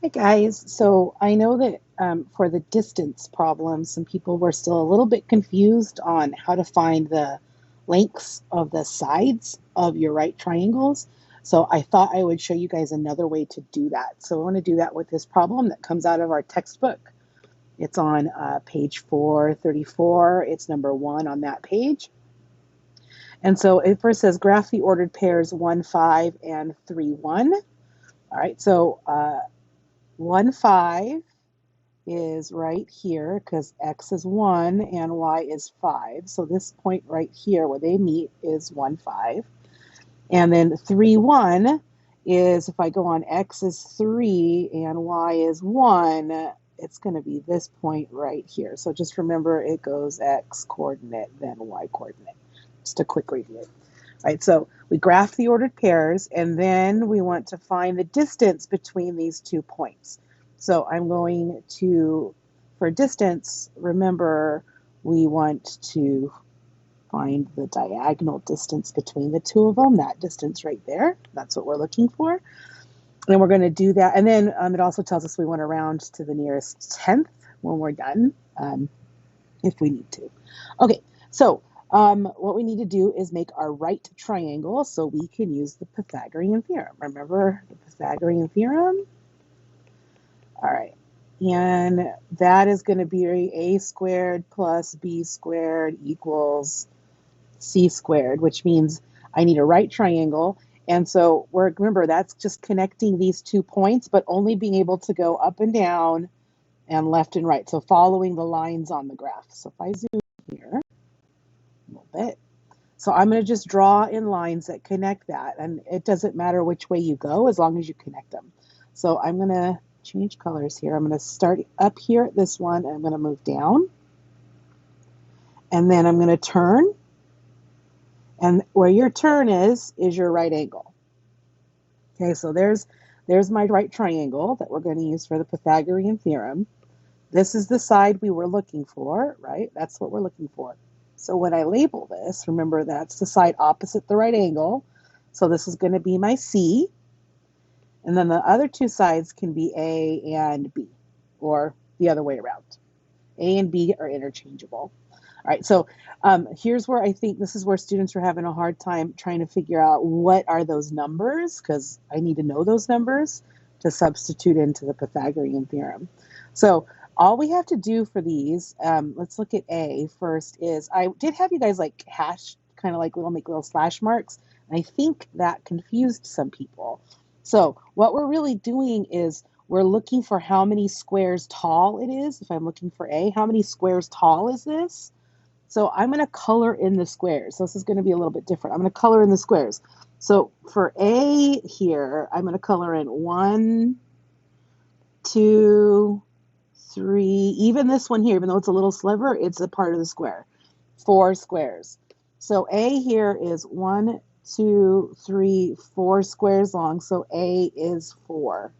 Hi guys. So I know that for the distance problem, some people were still a little bit confused on how to find the lengths of the sides of your right triangles. So I thought I would show you guys another way to do that. So I want to do that with this problem that comes out of our textbook. It's on page 434. It's number 1 on that page. And so it first says graph the ordered pairs 1, 5, and 3, 1. All right, so 1, 5 is right here because x is 1 and y is 5. So this point right here where they meet is 1, 5. And then 3, 1 is if I go on x is 3 and y is 1, it's going to be this point right here. So just remember it goes x coordinate, then y coordinate. Just a quick review. Right, so we graph the ordered pairs, and then we want to find the distance between these 2 points. So I'm going to, for distance, remember we want to find the diagonal distance between the 2 of them, that distance right there. That's what we're looking for. And we're going to do that. And then it also tells us we want to round to the nearest tenth when we're done, if we need to. Okay, so what we need to do is make our right triangle so we can use the Pythagorean theorem. Remember the Pythagorean theorem? All right. And that is going to be a squared plus b squared equals c squared, which means I need a right triangle. And so remember, that's just connecting these 2 points, but only being able to go up and down and left and right. So following the lines on the graph. So if I zoom here a little bit, so I'm going to just draw in lines that connect that. And it doesn't matter which way you go as long as you connect them. So I'm going to change colors here. I'm going to start up here at this one, and I'm going to move down. And then I'm going to turn. And where your turn is your right angle. Okay, so there's my right triangle that we're going to use for the Pythagorean theorem. This is the side we were looking for, right? That's what we're looking for. So when I label this, remember that's the side opposite the right angle. So this is going to be my C. And then the other 2 sides can be A and B, or the other way around. A and B are interchangeable. All right, so here's where I think this is where students are having a hard time trying to figure out what are those numbers, because I need to know those numbers to substitute into the Pythagorean theorem. So all we have to do for these, let's look at A first, is I did have you guys like hash, kind of like make little slash marks. And I think that confused some people. So what we're really doing is we're looking for how many squares tall it is. If I'm looking for A, how many squares tall is this? So I'm going to color in the squares. So this is going to be a little bit different. I'm going to color in the squares. So for A here, I'm going to color in 1, 2, 3. Even this one here, even though it's a little sliver, it's a part of the square. 4 squares. So A here is 1, 2, 3, 4 squares long. So A is 4.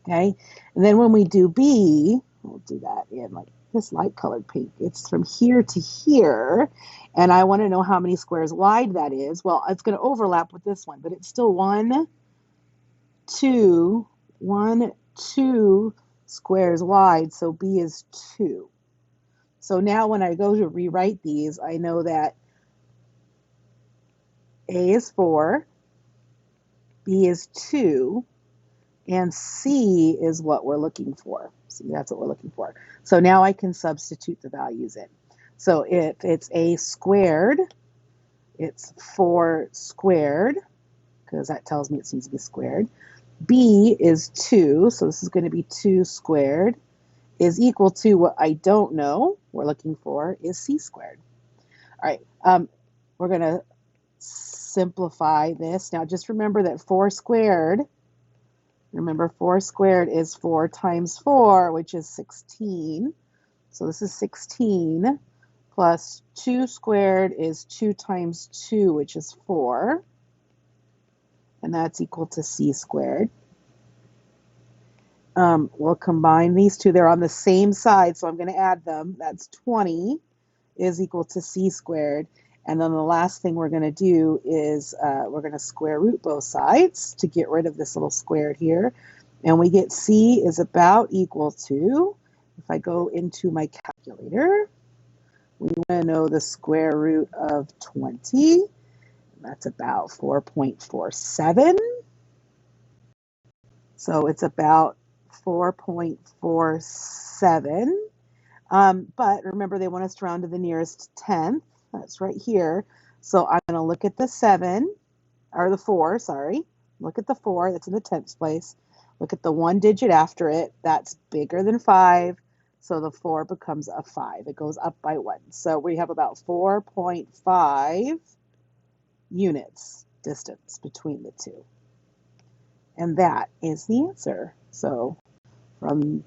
Okay. And then when we do B, we'll do that in like this light colored pink. It's from here to here. And I want to know how many squares wide that is. Well, it's going to overlap with this one, but it's still 1, 2, 1, 2 squares wide. So B is 2. So now when I go to rewrite these, I know that A is 4, B is 2, and C is what we're looking for. See, that's what we're looking for. So now I can substitute the values in. So if it's A squared, it's 4 squared, because that tells me it needs to be squared. B is 2, so this is going to be 2 squared, is equal to what I don't know, we're looking for, is C squared. All right, we're going to simplify this. Now just remember that 4 squared, remember 4 squared is 4 times 4, which is 16. So this is 16 plus 2 squared is 2 times 2, which is 4. And that's equal to C squared. We'll combine these two. They're on the same side, so I'm going to add them. That's 20 is equal to C squared. And then the last thing we're going to do is we're going to square root both sides to get rid of this little squared here. And we get C is about equal to, if I go into my calculator, we want to know the square root of 20. That's about 4.47. So it's about 4.47. But remember, they want us to round to the nearest tenth. That's right here. So I'm going to look at the 7, or the 4, sorry. Look at the 4, that's in the tenths place. Look at the 1 digit after it. That's bigger than 5. So the 4 becomes a 5. It goes up by 1. So we have about 4.5 units distance between the two. And that is the answer. So from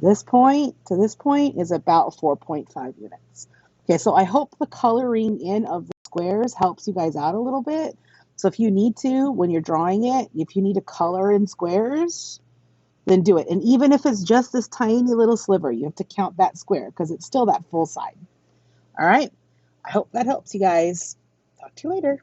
this point to this point is about 4.5 units. Okay, so I hope the coloring in of the squares helps you guys out a little bit. So if you need to, when you're drawing it, if you need to color in squares, then do it. And even if it's just this tiny little sliver, you have to count that square because it's still that full side. All right, I hope that helps you guys. Talk to you later.